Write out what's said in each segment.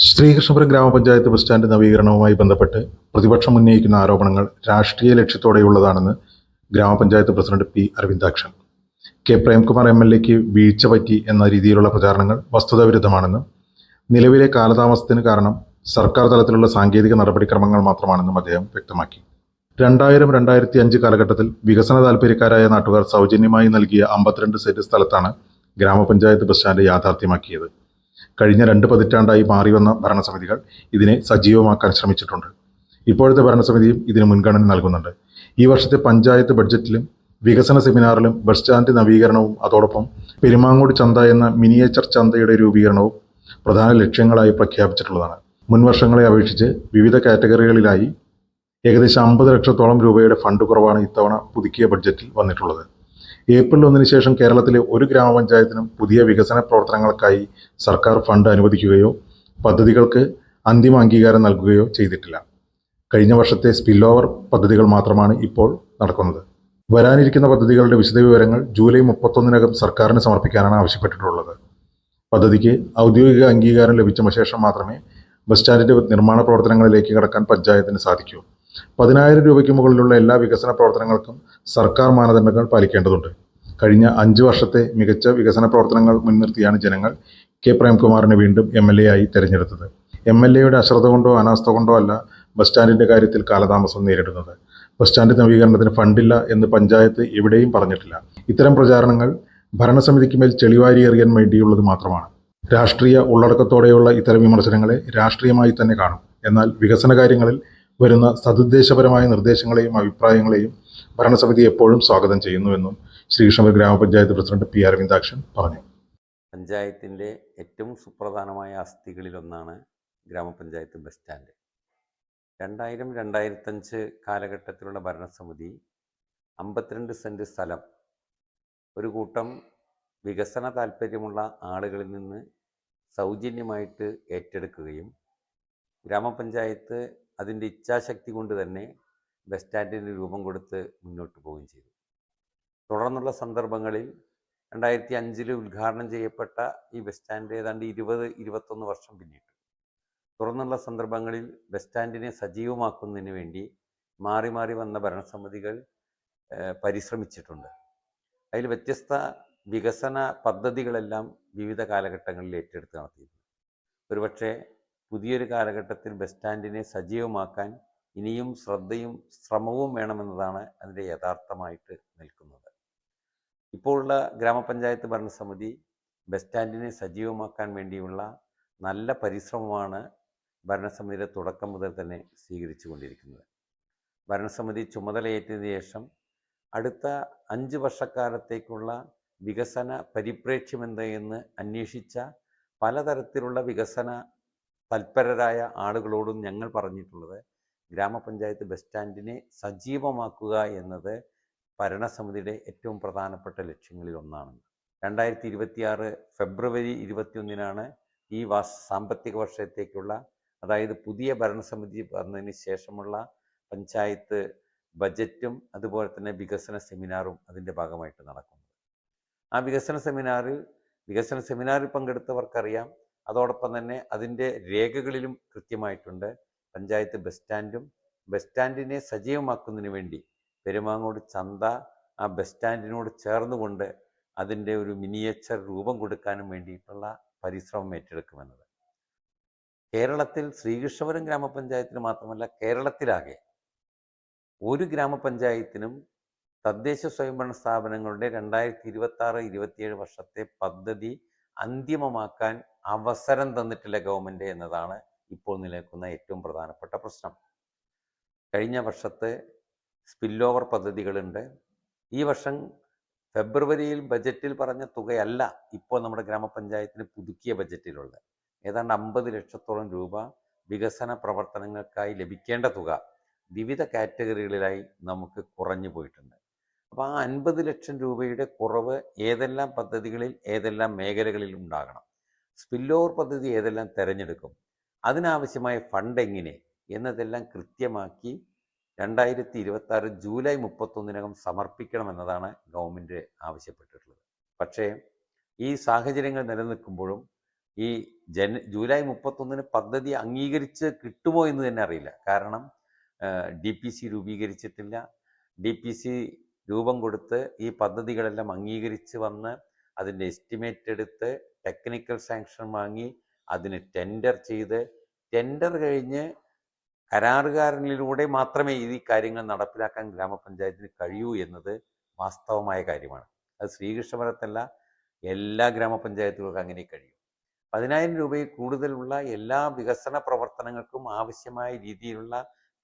ശ്രീകൃഷ്ണപുരം ഗ്രാമപഞ്ചായത്ത് bus stand നവീകരണവുമായി ബന്ധപ്പെട്ട് പ്രതിപക്ഷം ഉന്നയിക്കുന്ന ആരോപണങ്ങൾ രാഷ്ട്രീയ ലക്ഷ്യത്തോടെയുള്ളതാണെന്ന് ഗ്രാമപഞ്ചായത്ത് president P Aravindakshan. K Premkumar എംഎൽഎക്ക് വീഴ്ച പറ്റി എന്ന രീതിയിലുള്ള പ്രചാരണങ്ങൾ വസ്തുതാവിരുദ്ധമാണെന്നും നിലവിലെ കാലതാമസത്തിന് കാരണം സർക്കാർ തലത്തിലുള്ള സാങ്കേതിക നടപടിക്രമങ്ങൾ മാത്രമാണെന്നും അദ്ദേഹം വ്യക്തമാക്കി. 2000-2005 കാലഘട്ടത്തിൽ വികസന താൽപ്പര്യക്കാരായ നാട്ടുകാർ സൗജന്യമായി നൽകിയ 52 സെന്റ് സ്ഥലത്താണ് ഗ്രാമപഞ്ചായത്ത് ബസ് സ്റ്റാൻഡ് യാഥാർത്ഥ്യമാക്കിയത്. കഴിഞ്ഞ 2 പതിറ്റാണ്ടായി മാറിവന്ന ഭരണസമിതികൾ ഇതിനെ സജീവമാക്കാൻ ശ്രമിച്ചിട്ടുണ്ട്. ഇപ്പോഴത്തെ ഭരണസമിതിയും ഇതിന് മുൻഗണന നൽകുന്നുണ്ട്. ഈ വർഷത്തെ പഞ്ചായത്ത് ബഡ്ജറ്റിലും വികസന സെമിനാറിലും ബസ് സ്റ്റാൻഡ് നവീകരണവും അതോടൊപ്പം പെരുമാങ്ങോട് ചന്ത എന്ന മിനിയേച്ചർ ചന്തയുടെ രൂപീകരണവും പ്രധാന ലക്ഷ്യങ്ങളായി പ്രഖ്യാപിച്ചിട്ടുള്ളതാണ്. മുൻ വർഷങ്ങളെ അപേക്ഷിച്ച് വിവിധ കാറ്റഗറികളിലായി ഏകദേശം 50 ലക്ഷത്തോളം രൂപയുടെ ഫണ്ട് കുറവാണ് ഇത്തവണ പുതുക്കിയ ബഡ്ജറ്റിൽ വന്നിട്ടുള്ളത്. ഏപ്രിൽ 1 ശേഷം കേരളത്തിലെ ഒരു ഗ്രാമപഞ്ചായത്തിനും പുതിയ വികസന പ്രവർത്തനങ്ങൾക്കായി സർക്കാർ ഫണ്ട് അനുവദിക്കുകയോ പദ്ധതികൾക്ക് അന്തിമ അംഗീകാരം നൽകുകയോ ചെയ്തിട്ടില്ല. കഴിഞ്ഞ വർഷത്തെ സ്പിൽ ഓവർ പദ്ധതികൾ മാത്രമാണ് ഇപ്പോൾ നടക്കുന്നത്. വരാനിരിക്കുന്ന പദ്ധതികളുടെ വിശദവിവരങ്ങൾ ജൂലൈ 31-നകം സർക്കാരിന് സമർപ്പിക്കാനാണ് ആവശ്യപ്പെട്ടിട്ടുള്ളത്. പദ്ധതിക്ക് ഔദ്യോഗിക അംഗീകാരം ലഭിച്ച ശേഷം മാത്രമേ ബസ് സ്റ്റാൻഡിന്റെ നിർമ്മാണ പ്രവർത്തനങ്ങളിലേക്ക് കടക്കാൻ പഞ്ചായത്തിന് സാധിക്കൂ. 10,000 രൂപയ്ക്ക് മുകളിലുള്ള എല്ലാ വികസന പ്രവർത്തനങ്ങൾക്കും സർക്കാർ മാനദണ്ഡങ്ങൾ പാലിക്കേണ്ടതുണ്ട്. കഴിഞ്ഞ 5 വർഷത്തെ മികച്ച വികസന പ്രവർത്തനങ്ങൾ മുൻനിർത്തിയാണ് ജനങ്ങൾ കെ പ്രേംകുമാറിനെ വീണ്ടും MLA ആയി തെരഞ്ഞെടുത്തത്. MLAയുടെ അശ്രദ്ധ കൊണ്ടോ അനാസ്ഥ കൊണ്ടോ അല്ല ബസ് സ്റ്റാൻഡിന്റെ കാര്യത്തിൽ കാലതാമസം നേരിടുന്നത്. ബസ് സ്റ്റാൻഡ് നവീകരണത്തിന് ഫണ്ടില്ല എന്ന് പഞ്ചായത്ത് എവിടെയും പറഞ്ഞിട്ടില്ല. ഇത്തരം പ്രചാരണങ്ങൾ ഭരണസമിതിക്ക് മേൽ ചെളിവാരി എറിയാൻ വേണ്ടിയുള്ളത് മാത്രമാണ്. രാഷ്ട്രീയ ഉള്ളടക്കത്തോടെയുള്ള ഇത്തരം വിമർശനങ്ങളെ രാഷ്ട്രീയമായി തന്നെ കാണും. എന്നാൽ വികസന കാര്യങ്ങളിൽ വരുന്ന സതുദ്ദേശപരമായ നിർദ്ദേശങ്ങളെയും അഭിപ്രായങ്ങളെയും ഭരണസമിതി എപ്പോഴും സ്വാഗതം ചെയ്യുന്നുവെന്നും ശ്രീകൃഷ്ണപുരം ഗ്രാമപഞ്ചായത്ത് പ്രസിഡന്റ് പി അരവിന്ദാക്ഷൻ പറഞ്ഞു. പഞ്ചായത്തിൻ്റെ ഏറ്റവും സുപ്രധാനമായ അസ്ഥികളിലൊന്നാണ് ഗ്രാമപഞ്ചായത്ത് ബസ് സ്റ്റാൻഡ്. 2000-2005 കാലഘട്ടത്തിലുള്ള ഭരണസമിതി 52 സെന്റ് സ്ഥലം ഒരു കൂട്ടം വികസന താൽപ്പര്യമുള്ള ആളുകളിൽ നിന്ന് സൗജന്യമായിട്ട് ഏറ്റെടുക്കുകയും ഗ്രാമപഞ്ചായത്ത് അതിൻ്റെ ഇച്ഛാശക്തി കൊണ്ട് തന്നെ ബസ് സ്റ്റാൻഡിന് രൂപം കൊടുത്ത് മുന്നോട്ട് പോവുകയും ചെയ്തു. തുടർന്നുള്ള സന്ദർഭങ്ങളിൽ 2005 ഉദ്ഘാടനം ചെയ്യപ്പെട്ട ഈ ബസ് സ്റ്റാൻഡ് ഏതാണ്ട് 20-21 വർഷം പിന്നിട്ടു. തുടർന്നുള്ള സന്ദർഭങ്ങളിൽ ബസ് സ്റ്റാൻഡിനെ സജീവമാക്കുന്നതിന് വേണ്ടി മാറി മാറി വന്ന ഭരണസമിതികൾ പരിശ്രമിച്ചിട്ടുണ്ട്. അതിൽ വ്യത്യസ്ത വികസന പദ്ധതികളെല്ലാം വിവിധ കാലഘട്ടങ്ങളിൽ ഏറ്റെടുത്ത് നടത്തിയിരുന്നു. ഒരുപക്ഷെ പുതിയൊരു കാലഘട്ടത്തിൽ ബസ് സ്റ്റാൻഡിനെ സജീവമാക്കാൻ ഇനിയും ശ്രദ്ധയും ശ്രമവും വേണമെന്നതാണ് അതിൻ്റെ യഥാർത്ഥമായിട്ട് നിൽക്കുന്നത്. ഇപ്പോഴുള്ള ഗ്രാമപഞ്ചായത്ത് ഭരണസമിതി ബസ് സ്റ്റാൻഡിനെ സജീവമാക്കാൻ വേണ്ടിയുള്ള നല്ല പരിശ്രമമാണ് ഭരണസമിതിയുടെ തുടക്കം മുതൽ തന്നെ സ്വീകരിച്ചു കൊണ്ടിരിക്കുന്നത്. ഭരണസമിതി ചുമതലയേറ്റതിന് ശേഷം അടുത്ത 5 വർഷക്കാലത്തേക്കുള്ള വികസന പരിപ്രേക്ഷ്യം എന്തെന്ന് അന്വേഷിച്ച പലതരത്തിലുള്ള വികസന തൽപരരായ ആളുകളോടും ഞങ്ങൾ പറഞ്ഞിട്ടുള്ളത് ഗ്രാമപഞ്ചായത്ത് ബസ് സ്റ്റാൻഡിനെ സജീവമാക്കുക എന്നത് ഭരണസമിതിയുടെ ഏറ്റവും പ്രധാനപ്പെട്ട ലക്ഷ്യങ്ങളിൽ ഒന്നാണ്. 2026 ഫെബ്രുവരി 21-നാണ് ഈ സാമ്പത്തിക വർഷത്തേക്കുള്ള, അതായത് പുതിയ ഭരണസമിതി വന്നതിന് ശേഷമുള്ള പഞ്ചായത്ത് ബജറ്റും അതുപോലെ തന്നെ വികസന സെമിനാറും അതിൻ്റെ ഭാഗമായിട്ട് നടക്കുന്നത്. ആ വികസന സെമിനാറിൽ പങ്കെടുത്തവർക്കറിയാം. അതോടൊപ്പം തന്നെ അതിൻ്റെ രേഖകളിലും കൃത്യമായിട്ടുണ്ട് പഞ്ചായത്ത് ബസ് സ്റ്റാൻഡിനെ സജീവമാക്കുന്നതിന് വേണ്ടി പെരുമാങ്ങോട് ചന്ത ആ ബസ് സ്റ്റാൻഡിനോട് ചേർന്നുകൊണ്ട് അതിൻ്റെ ഒരു മിനിയേച്ചർ രൂപം കൊടുക്കാനും വേണ്ടിയിട്ടുള്ള പരിശ്രമം ഏറ്റെടുക്കുമെന്നത്. കേരളത്തിൽ ശ്രീകൃഷ്ണപുരം ഗ്രാമപഞ്ചായത്തിന് മാത്രമല്ല, കേരളത്തിലാകെ ഒരു ഗ്രാമപഞ്ചായത്തിനും തദ്ദേശ സ്വയംഭരണ സ്ഥാപനങ്ങളുടെ 2026-27 വർഷത്തെ പദ്ധതി അന്തിമമാക്കാൻ അവസരം തന്നിട്ടില്ല ഗവൺമെൻറ് എന്നതാണ് ഇപ്പോൾ നിലനിൽക്കുന്ന ഏറ്റവും പ്രധാനപ്പെട്ട പ്രശ്നം. കഴിഞ്ഞ വർഷത്തെ സ്പിൽ ഓവർ പദ്ധതികളുണ്ട്. ഈ വർഷം ഫെബ്രുവരിയിൽ ബജറ്റിൽ പറഞ്ഞ തുകയല്ല ഇപ്പോൾ നമ്മുടെ ഗ്രാമപഞ്ചായത്തിന് പുതുക്കിയ ബജറ്റിലുള്ളത്. ഏതാണ്ട് 50 ലക്ഷത്തോളം രൂപ വികസന പ്രവർത്തനങ്ങൾക്കായി ലഭിക്കേണ്ട തുക വിവിധ കാറ്റഗറികളിലായി നമുക്ക് കുറഞ്ഞു പോയിട്ടുണ്ട്. അപ്പോൾ ആ 50 ലക്ഷം രൂപയുടെ കുറവ് ഏതെല്ലാം പദ്ധതികളിൽ ഏതെല്ലാം മേഖലകളിൽ ഉണ്ടാകണം, സ്പിൽ ഓവർ പദ്ധതി ഏതെല്ലാം തിരഞ്ഞെടുക്കും, അതിനാവശ്യമായ ഫണ്ട് എങ്ങനെ എന്നതെല്ലാം കൃത്യമാക്കി 2026 ജൂലൈ 31-നകം സമർപ്പിക്കണമെന്നതാണ് ഗവൺമെൻറ് ആവശ്യപ്പെട്ടിട്ടുള്ളത്. പക്ഷേ ഈ സാഹചര്യങ്ങൾ നിലനിൽക്കുമ്പോഴും ഈ ജൂലൈ 31 പദ്ധതി അംഗീകരിച്ച് കിട്ടുമോ എന്ന് തന്നെ അറിയില്ല. കാരണം DPC രൂപീകരിച്ചിട്ടില്ല. DPC രൂപം കൊടുത്ത് ഈ പദ്ധതികളെല്ലാം അംഗീകരിച്ച് വന്ന് അതിൻ്റെ എസ്റ്റിമേറ്റ് എടുത്ത് ടെക്നിക്കൽ സാങ്ഷൻ വാങ്ങി അതിന് ടെൻഡർ ചെയ്ത് ടെൻഡർ കഴിഞ്ഞ് കരാറുകാരനിലൂടെ മാത്രമേ ഈ കാര്യങ്ങൾ നടപ്പിലാക്കാൻ ഗ്രാമപഞ്ചായത്തിന് കഴിയൂ എന്നത് വാസ്തവമായ കാര്യമാണ്. അത് ശ്രീകൃഷ്ണപുരത്തല്ല, എല്ലാ ഗ്രാമപഞ്ചായത്തുകൾക്കും അങ്ങനെ കഴിയും. 10,000 രൂപയിൽ കൂടുതലുള്ള എല്ലാ വികസന പ്രവർത്തനങ്ങൾക്കും ആവശ്യമായ രീതിയിലുള്ള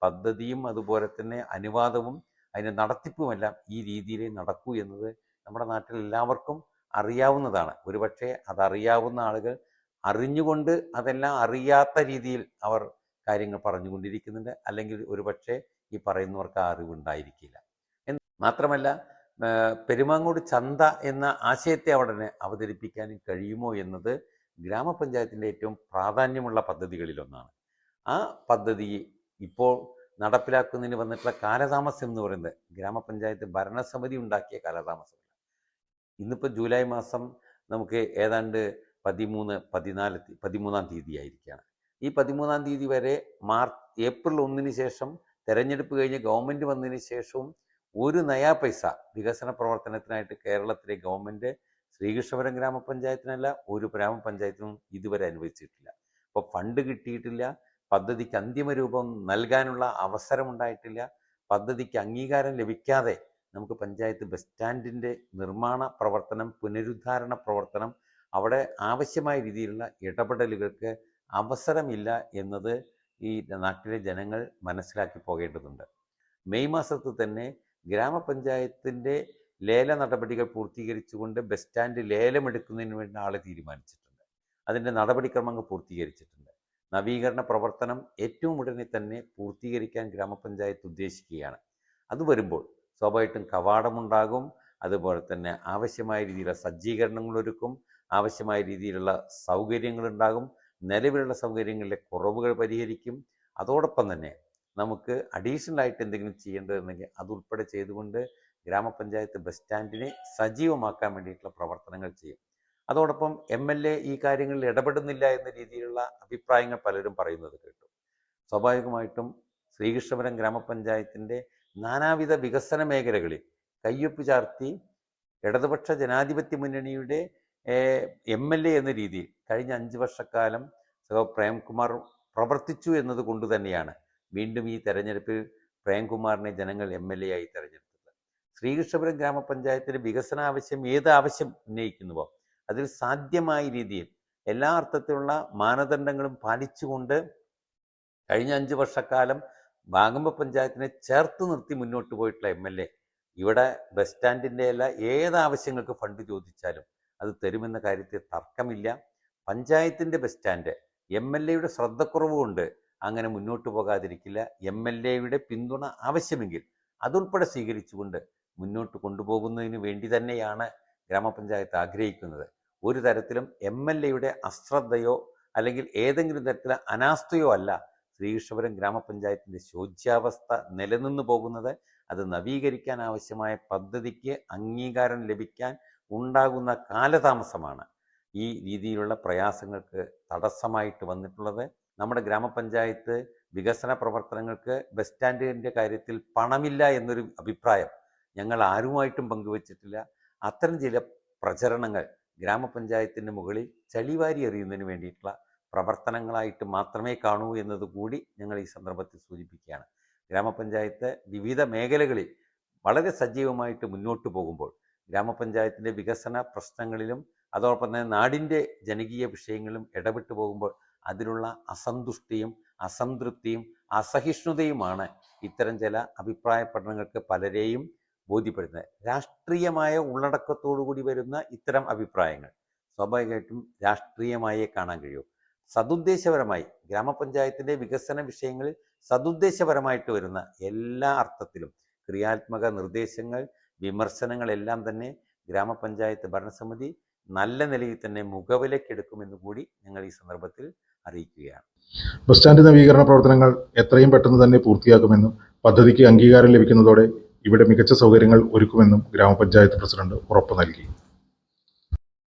പദ്ധതിയും അതുപോലെ തന്നെ അനുവാദവും അതിൻ്റെ നടത്തിപ്പുമെല്ലാം ഈ രീതിയിലേ നടക്കൂ എന്നത് നമ്മുടെ നാട്ടിൽ എല്ലാവർക്കും അറിയാവുന്നതാണ്. ഒരുപക്ഷെ അതറിയാവുന്ന ആളുകൾ അറിഞ്ഞുകൊണ്ട് അതെല്ലാം അറിയാത്ത രീതിയിൽ അവർ കാര്യങ്ങൾ പറഞ്ഞുകൊണ്ടിരിക്കുന്നുണ്ട്. അല്ലെങ്കിൽ ഒരുപക്ഷെ ഈ പറയുന്നവർക്ക് ആ അറിവുണ്ടായിരിക്കില്ല. മാത്രമല്ല, പെരുമാങ്ങോട് ചന്ത എന്ന ആശയത്തെ അവിടെ അവതരിപ്പിക്കാനും കഴിയുമോ എന്നത് ഗ്രാമപഞ്ചായത്തിൻ്റെ ഏറ്റവും പ്രാധാന്യമുള്ള പദ്ധതികളിലൊന്നാണ്. ആ പദ്ധതി ഇപ്പോൾ നടപ്പിലാക്കുന്നതിന് വന്നിട്ടുള്ള കാലതാമസം എന്ന് പറയുന്നത് ഗ്രാമപഞ്ചായത്ത് ഭരണസമിതി ഉണ്ടാക്കിയ കാലതാമസമല്ല. ഇന്നിപ്പോൾ ജൂലൈ മാസം നമുക്ക് ഏതാണ്ട് 13-14 തീയതി ആയിരിക്കുകയാണ്. ഈ 13 തീയതി വരെ ഏപ്രിൽ 1 ശേഷം തെരഞ്ഞെടുപ്പ് കഴിഞ്ഞ് ഗവൺമെൻറ് വന്നതിന് ശേഷവും ഒരു നയാ പൈസ വികസന പ്രവർത്തനത്തിനായിട്ട് കേരളത്തിലെ ഗവൺമെൻറ് ശ്രീകൃഷ്ണപുരം ഗ്രാമപഞ്ചായത്തിനല്ല ഒരു ഗ്രാമപഞ്ചായത്തിനും ഇതുവരെ അനുവദിച്ചിട്ടില്ല. അപ്പോൾ ഫണ്ട് കിട്ടിയിട്ടില്ല, പദ്ധതിക്ക് അന്തിമ രൂപം നൽകാനുള്ള അവസരമുണ്ടായിട്ടില്ല. പദ്ധതിക്ക് അംഗീകാരം ലഭിക്കാതെ നമുക്ക് പഞ്ചായത്ത് ബസ് സ്റ്റാൻഡിൻ്റെ നിർമ്മാണ പ്രവർത്തനം, പുനരുദ്ധാരണ പ്രവർത്തനം, അവിടെ ആവശ്യമായ രീതിയിലുള്ള ഇടപെടലുകൾക്ക് അവസരമില്ല എന്നത് ഈ നാട്ടിലെ ജനങ്ങൾ മനസ്സിലാക്കി പോകേണ്ടതുണ്ട്. മെയ് മാസത്തിൽ തന്നെ ഗ്രാമപഞ്ചായത്തിൻ്റെ ലേല നടപടികൾ പൂർത്തീകരിച്ചുകൊണ്ട് ബസ് സ്റ്റാൻഡ് ലേലമെടുക്കുന്നതിന് വേണ്ടി ആളെ തീരുമാനിച്ചിട്ടുണ്ട്. അതിൻ്റെ നടപടിക്രമങ്ങൾ പൂർത്തീകരിച്ചിട്ടുണ്ട്. നവീകരണ പ്രവർത്തനം ഏറ്റവും ഉടനെ തന്നെ പൂർത്തീകരിക്കാൻ ഗ്രാമപഞ്ചായത്ത് ഉദ്ദേശിക്കുകയാണ്. അത് വരുമ്പോൾ സ്വാഭാവികമായിട്ടും കവാടമുണ്ടാകും, അതുപോലെ തന്നെ ആവശ്യമായ രീതിയിലുള്ള സജ്ജീകരണങ്ങൾ ഒരുക്കും, ആവശ്യമായ രീതിയിലുള്ള സൗകര്യങ്ങളുണ്ടാകും, നിലവിലുള്ള സൗകര്യങ്ങളിലെ കുറവുകൾ പരിഹരിക്കും. അതോടൊപ്പം തന്നെ നമുക്ക് അഡീഷണൽ ആയിട്ട് എന്തെങ്കിലും ചെയ്യേണ്ടതുണ്ടെങ്കിൽ അതുൾപ്പെടെ ചെയ്തുകൊണ്ട് ഗ്രാമപഞ്ചായത്ത് ബസ് സ്റ്റാൻഡിനെ സജീവമാക്കാൻ വേണ്ടിയിട്ടുള്ള പ്രവർത്തനങ്ങൾ ചെയ്യും. അതോടൊപ്പം MLA ഈ കാര്യങ്ങളിൽ ഇടപെടുന്നില്ല എന്ന രീതിയിലുള്ള അഭിപ്രായങ്ങൾ പലരും പറയുന്നത് കേട്ടു. സ്വാഭാവികമായിട്ടും ശ്രീകൃഷ്ണപുരം ഗ്രാമപഞ്ചായത്തിൻ്റെ നാനാവിധ വികസന മേഖലകളിൽ കയ്യൊപ്പ് ചാർത്തി ഇടതുപക്ഷ ജനാധിപത്യ മുന്നണിയുടെ MLA എന്ന രീതിയിൽ കഴിഞ്ഞ 5 വർഷക്കാലം പ്രേംകുമാർ പ്രവർത്തിച്ചു എന്നത് കൊണ്ട് തന്നെയാണ് വീണ്ടും ഈ തെരഞ്ഞെടുപ്പിൽ പ്രേംകുമാറിനെ ജനങ്ങൾ MLA ആയി തെരഞ്ഞെടുത്തത്. ശ്രീകൃഷ്ണപുരം ഗ്രാമപഞ്ചായത്തിൻ്റെ വികസന ആവശ്യം ഏത് ആവശ്യം ഉന്നയിക്കുന്നുവോ അതിൽ സാധ്യമായ രീതിയിൽ എല്ലാ അർത്ഥത്തിലുള്ള മാനദണ്ഡങ്ങളും പാലിച്ചുകൊണ്ട് കഴിഞ്ഞ 5 വർഷക്കാലം വാഗമ്പ പഞ്ചായത്തിനെ ചേർത്ത് നിർത്തി മുന്നോട്ട് പോയിട്ടുള്ള MLA ഇവിടെ ബസ് സ്റ്റാൻഡിൻ്റെ അല്ല ഏത് ആവശ്യങ്ങൾക്ക് ഫണ്ട് ചോദിച്ചാലും അത് തരുമെന്ന കാര്യത്തിൽ തർക്കമില്ല. പഞ്ചായത്തിൻ്റെ ബസ് സ്റ്റാൻഡ് MLAയുടെ ശ്രദ്ധക്കുറവ് കൊണ്ട് അങ്ങനെ മുന്നോട്ട് പോകാതിരിക്കില്ല. MLAയുടെ പിന്തുണ ആവശ്യമെങ്കിൽ അതുൾപ്പെടെ സ്വീകരിച്ചുകൊണ്ട് മുന്നോട്ട് കൊണ്ടുപോകുന്നതിന് വേണ്ടി തന്നെയാണ് ഗ്രാമപഞ്ചായത്ത് ആഗ്രഹിക്കുന്നത്. ഒരു തരത്തിലും MLAയുടെ അശ്രദ്ധയോ അല്ലെങ്കിൽ ഏതെങ്കിലും തരത്തിലെ അനാസ്ഥയോ അല്ല ശ്രീകൃഷ്ണപുരം ഗ്രാമപഞ്ചായത്തിൻ്റെ ശോച്യാവസ്ഥ നിലനിന്നു പോകുന്നത്. അത് നവീകരിക്കാൻ ആവശ്യമായ പദ്ധതിക്ക് അംഗീകാരം ലഭിക്കാൻ ഉണ്ടാകുന്ന കാലതാമസമാണ് ഈ രീതിയിലുള്ള പ്രയാസങ്ങൾക്ക് തടസ്സമായിട്ട് വന്നിട്ടുള്ളത്. നമ്മുടെ ഗ്രാമപഞ്ചായത്ത് വികസന പ്രവർത്തനങ്ങൾക്ക് ബസ് സ്റ്റാൻഡിൻ്റെ കാര്യത്തിൽ പണമില്ല എന്നൊരു അഭിപ്രായം ഞങ്ങൾ ആരുമായിട്ടും പങ്കുവച്ചിട്ടില്ല. അത്തരം ചില പ്രചരണങ്ങൾ ഗ്രാമപഞ്ചായത്തിൻ്റെ മുകളിൽ ചളിവാരി എറിയുന്നതിന് വേണ്ടിയിട്ടുള്ള പ്രവർത്തനങ്ങളായിട്ട് മാത്രമേ കാണൂ എന്നതുകൂടി ഞങ്ങൾ ഈ സന്ദർഭത്തിൽ സൂചിപ്പിക്കുകയാണ്. ഗ്രാമപഞ്ചായത്ത് വിവിധ മേഖലകളിൽ വളരെ സജീവമായിട്ട് മുന്നോട്ട് പോകുമ്പോൾ ഗ്രാമപഞ്ചായത്തിൻ്റെ വികസന പ്രശ്നങ്ങളിലും അതോടൊപ്പം തന്നെ നാടിൻ്റെ ജനകീയ വിഷയങ്ങളിലും ഇടപെട്ടു പോകുമ്പോൾ അതിലുള്ള അസന്തുഷ്ടിയും അസംതൃപ്തിയും അസഹിഷ്ണുതയുമാണ് ഇത്തരം ചില അഭിപ്രായ പഠനങ്ങൾക്ക് പലരെയും ബോധ്യപ്പെടുന്നത്. രാഷ്ട്രീയമായ ഉള്ളടക്കത്തോടുകൂടി വരുന്ന ഇത്തരം അഭിപ്രായങ്ങൾ സ്വാഭാവികമായിട്ടും രാഷ്ട്രീയമായേ കാണാൻ കഴിയൂ. സതുദ്ദേശപരമായി ഗ്രാമപഞ്ചായത്തിൻ്റെ വികസന വിഷയങ്ങളിൽ സതുദ്ദേശപരമായിട്ട് വരുന്ന എല്ലാ അർത്ഥത്തിലും ക്രിയാത്മക നിർദ്ദേശങ്ങൾ, വിമർശനങ്ങളെല്ലാം തന്നെ ഗ്രാമപഞ്ചായത്ത് ഭരണസമിതി നല്ല നിലയിൽ തന്നെ മുഖവിലക്കെടുക്കുമെന്ന് കൂടി ഞങ്ങൾ ഈ സന്ദർഭത്തിൽ അറിയിക്കുകയാണ്. ബസ് സ്റ്റാൻഡ് നവീകരണ പ്രവർത്തനങ്ങൾ എത്രയും പെട്ടെന്ന് തന്നെ പൂർത്തിയാക്കുമെന്നും പദ്ധതിക്ക് അംഗീകാരം ലഭിക്കുന്നതോടെ ഇവിടെ മികച്ച സൗകര്യങ്ങൾ ഒരുക്കുമെന്നും ഗ്രാമപഞ്ചായത്ത് പ്രസിഡന്റ് ഉറപ്പു നൽകി.